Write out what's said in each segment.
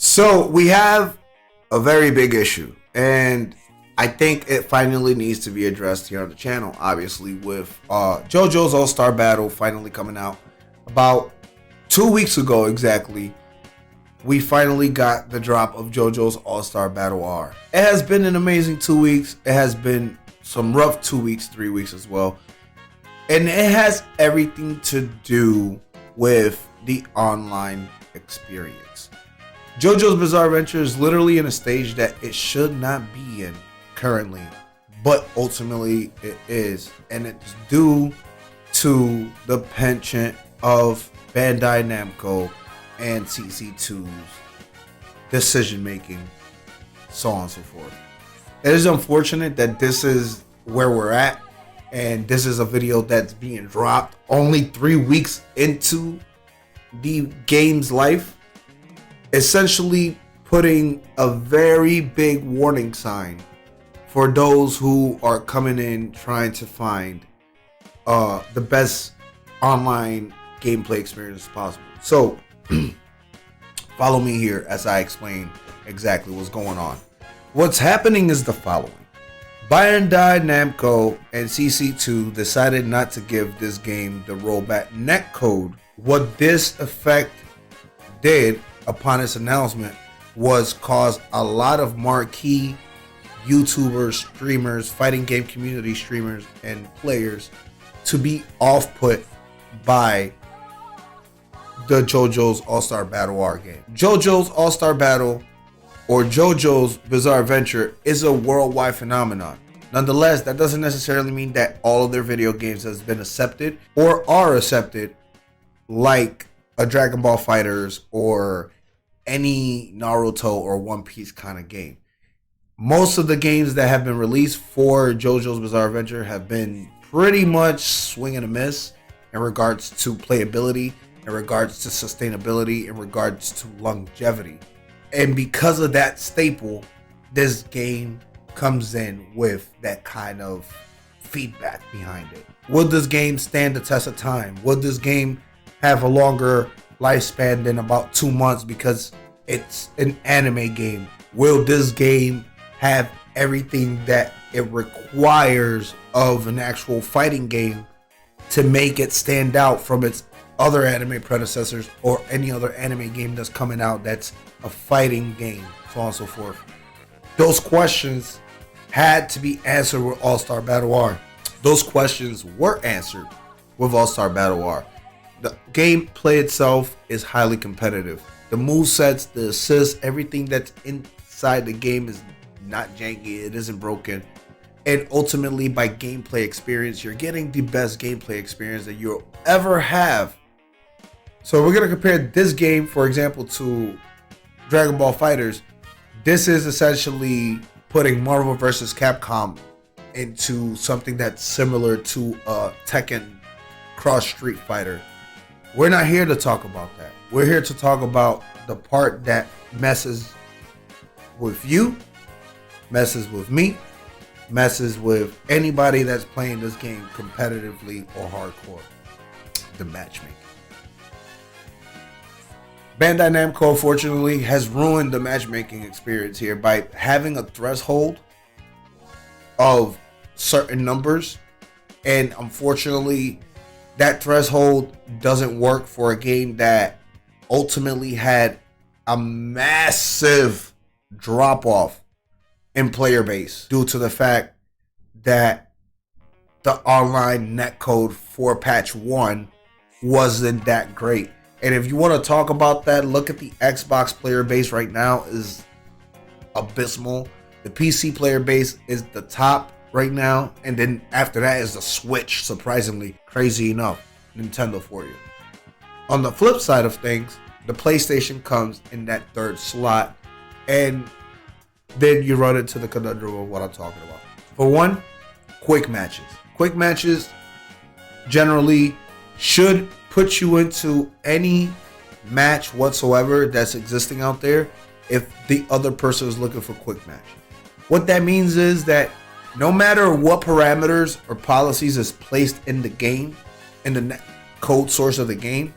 So we have a very big issue, and I think it finally needs to be addressed here on the channel. Obviously, with JoJo's All-Star Battle finally coming out about 2 weeks ago exactly, we finally got the drop of JoJo's All-Star Battle R. It has been an amazing 2 weeks. It has been some rough 2 weeks, 3 weeks as well, and it has everything to do with the online experience. JoJo's Bizarre Adventure is literally in a stage that it should not be in currently, but ultimately it is, and it's due to the penchant of Bandai Namco and CC2's decision making, so on and so forth. It is unfortunate that this is where we're at, and this is a video that's being dropped only 3 weeks into the game's life, essentially putting a very big warning sign for those who are coming in trying to find the best online gameplay experience possible. So follow me here as I explain exactly what's going on. What's happening is the following. Bandai Namco and CC2 decided not to give this game the rollback netcode. What this effect did upon its announcement was cause a lot of marquee YouTubers, streamers, fighting game community streamers, and players to be off-put by the JoJo's All-Star Battle R game. JoJo's All-Star Battle, or JoJo's Bizarre Adventure, is a worldwide phenomenon. Nonetheless, that doesn't necessarily mean that all of their video games has been accepted or are accepted, like a Dragon Ball Fighters or any Naruto or One Piece kind of game. Most of the games that have been released for JoJo's Bizarre Adventure have been pretty much swing and a miss in regards to playability, in regards to sustainability, in regards to longevity. And because of that staple, this game comes in with that kind of feedback behind it. Will this game stand the test of time? Will this game have a longer lifespan than about 2 months because it's an anime game? Will this game have everything that it requires of an actual fighting game to make it stand out from its other anime predecessors or any other anime game that's coming out that's a fighting game, so on and so forth? Those questions had to be answered with All-Star Battle R. Those questions were answered with All-Star Battle R. The gameplay itself is highly competitive. The movesets, the assists, everything that's inside the game is not janky, it isn't broken. And ultimately, by gameplay experience, you're getting the best gameplay experience that you'll ever have. So we're going to compare this game, for example, to Dragon Ball Fighters. This is essentially putting Marvel vs. Capcom into something that's similar to Tekken Cross Street Fighter. We're not here to talk about that. We're here to talk about the part that messes with you, messes with me, messes with anybody that's playing this game competitively or hardcore: the matchmaking. Bandai Namco, unfortunately, has ruined the matchmaking experience here by having a threshold of certain numbers, and unfortunately that threshold doesn't work for a game that ultimately had a massive drop off in player base due to the fact that the online netcode for patch 1 wasn't that great. And if you want to talk about that, look at the Xbox player base right now is abysmal. The PC player base is the top right now, and then after that is the Switch, surprisingly, crazy enough, Nintendo for you. On the flip side of things, the PlayStation comes in that third slot, and then you run into the conundrum of what I'm talking about. For one, quick matches. Quick matches generally should put you into any match whatsoever that's existing out there if the other person is looking for quick match. What that means is that no matter what parameters or policies is placed in the game, in the code source of the game,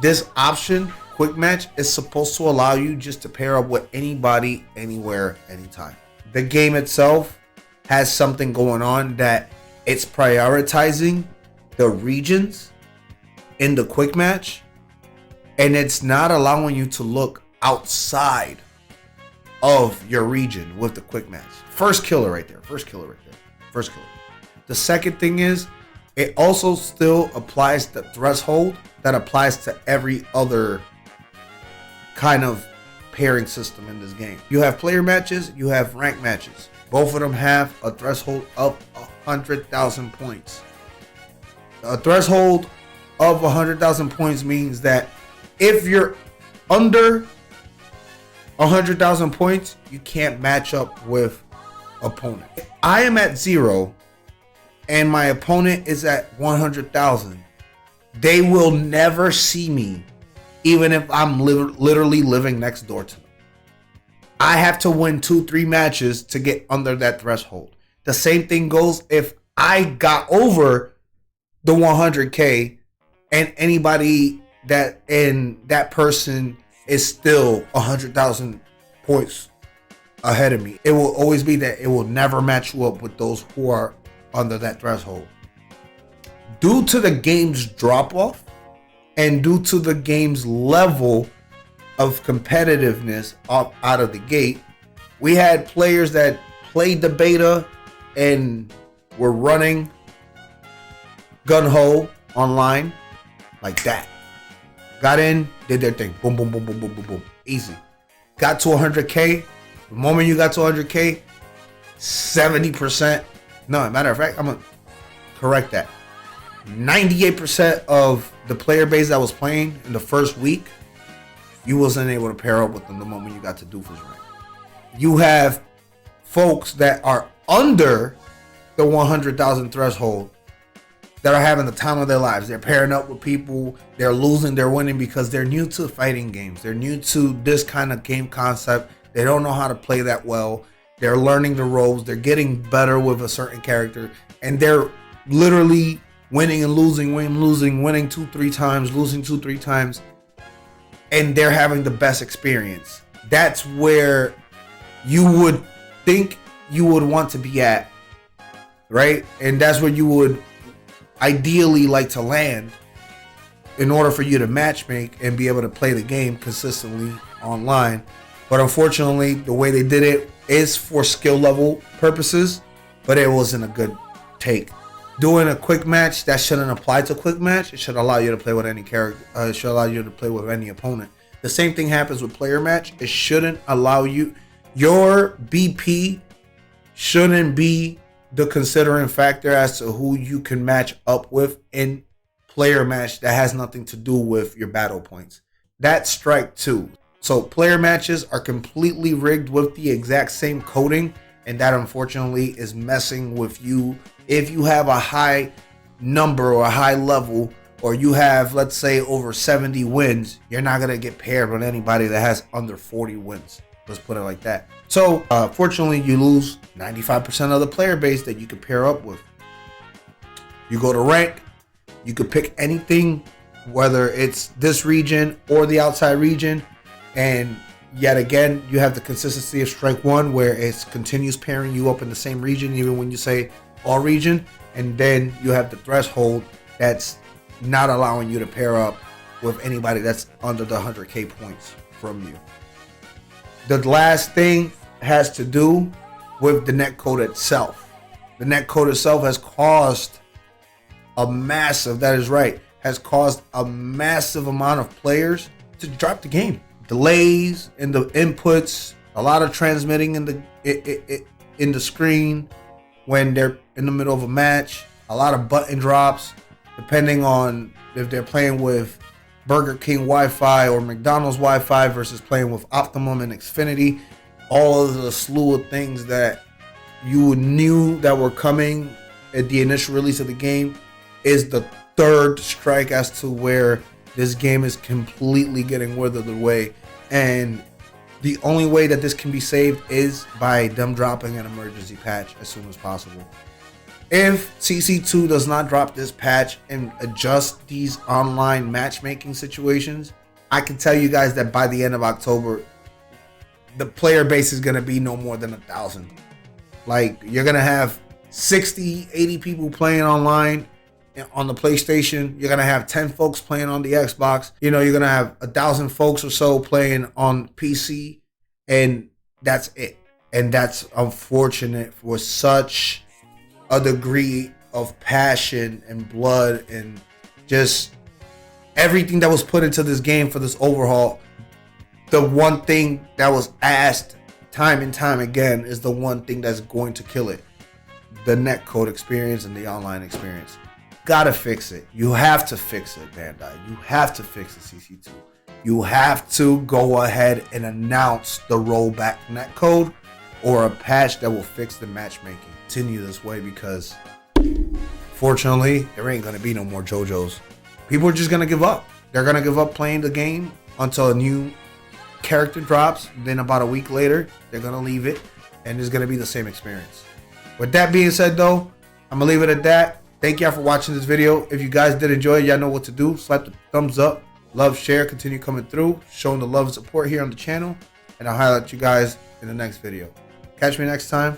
this option, quick match is supposed to allow you just to pair up with anybody, anywhere, anytime. The game itself has something going on that it's prioritizing the regions in the quick match, and it's not allowing you to look outside of your region with the quick match. First killer right there. First killer. The second thing is, it also still applies the threshold that applies to every other kind of pairing system in this game. You have player matches, you have rank matches. Both of them have a threshold of 100,000 points. A threshold of 100,000 points means that if you're under 100,000 points, you can't match up with opponent. If I am at 0 and my opponent is at 100,000, they will never see me, even if I'm literally living next door to them. I have to win 2-3 matches to get under that threshold. The same thing goes if I got over the 100K and anybody that person is still 100,000 points ahead of me. It will always be that it will never match you up with those who are under that threshold. Due to the game's drop off and due to the game's level of competitiveness out of the gate, we had players that played the beta and were running gun-ho online like that. Got in, did their thing. Boom, boom, boom, boom, boom, boom, boom. Easy. Got to 100K. The moment you got to 100K, 70%. No, matter of fact, I'm going to correct that. 98% of the player base that was playing in the first week, you wasn't able to pair up with them the moment you got to Doofus rank. You have folks that are under the 100,000 threshold that are having the time of their lives. They're pairing up with people. They're losing, they're winning because they're new to fighting games. They're new to this kind of game concept. They don't know how to play that well. They're learning the ropes. They're getting better with a certain character. And they're literally winning and losing, winning 2-3 times, losing 2-3 times. And they're having the best experience. That's where you would think you would want to be at, right? And that's where you would ideally like to land in order for you to matchmake and be able to play the game consistently online. But unfortunately, the way they did it is for skill level purposes, but it wasn't a good take. Doing a quick match, that shouldn't apply to quick match. It should allow you to play with any character. It should allow you to play with any opponent. The same thing happens with player match. It shouldn't allow you, your BP shouldn't be the considering factor as to who you can match up with in player match that has nothing to do with your battle points. That's strike 2. So player matches are completely rigged with the exact same coding, and that unfortunately is messing with you. If you have a high number or a high level, or you have, let's say, over 70 wins, you're not going to get paired with anybody that has under 40 wins. Let's put it like that. So, fortunately, you lose 95% of the player base that you could pair up with. You go to rank, you could pick anything, whether it's this region or the outside region. And yet again, you have the consistency of strike 1, where it continues pairing you up in the same region, even when you say all region. And then you have the threshold that's not allowing you to pair up with anybody that's under the 100K points from you. The last thing has to do with the netcode itself. The netcode itself has caused a massive, that is right, has caused a massive amount of players to drop the game. Delays in the inputs, a lot of transmitting in the screen when they're in the middle of a match, a lot of button drops, depending on if they're playing with Burger King Wi-Fi or McDonald's Wi-Fi versus playing with Optimum and Xfinity. All of the slew of things that you knew that were coming at the initial release of the game is the third strike as to where this game is completely getting withered away. And the only way that this can be saved is by them dropping an emergency patch as soon as possible. If CC2 does not drop this patch and adjust these online matchmaking situations, I can tell you guys that by the end of October, the player base is going to be no more than 1,000. Like, you're going to have 60, 80 people playing online on the PlayStation. You're going to have 10 folks playing on the Xbox. You know, you're going to have 1,000 folks or so playing on PC. And that's it. And that's unfortunate for such a degree of passion and blood and just everything that was put into this game for this overhaul. The one thing that was asked time and time again is the one thing that's going to kill it: the netcode experience and the online experience. Gotta fix it. You have to fix it, Bandai. You have to fix the CC2. You have to go ahead and announce the rollback netcode or a patch that will fix the matchmaking. Continue this way, because fortunately there ain't gonna be no more Jojo's. People are just gonna give up. They're gonna give up playing the game until a new character drops. Then about a week later, they're gonna leave it, and it's gonna be the same experience. With that being said, though, I'm gonna leave it at that. Thank y'all for watching this video. If you guys did enjoy it, y'all know what to do. Slap the thumbs up, love, share, continue coming through, showing the love and support here on the channel, and I'll highlight you guys in the next video. Catch me next time.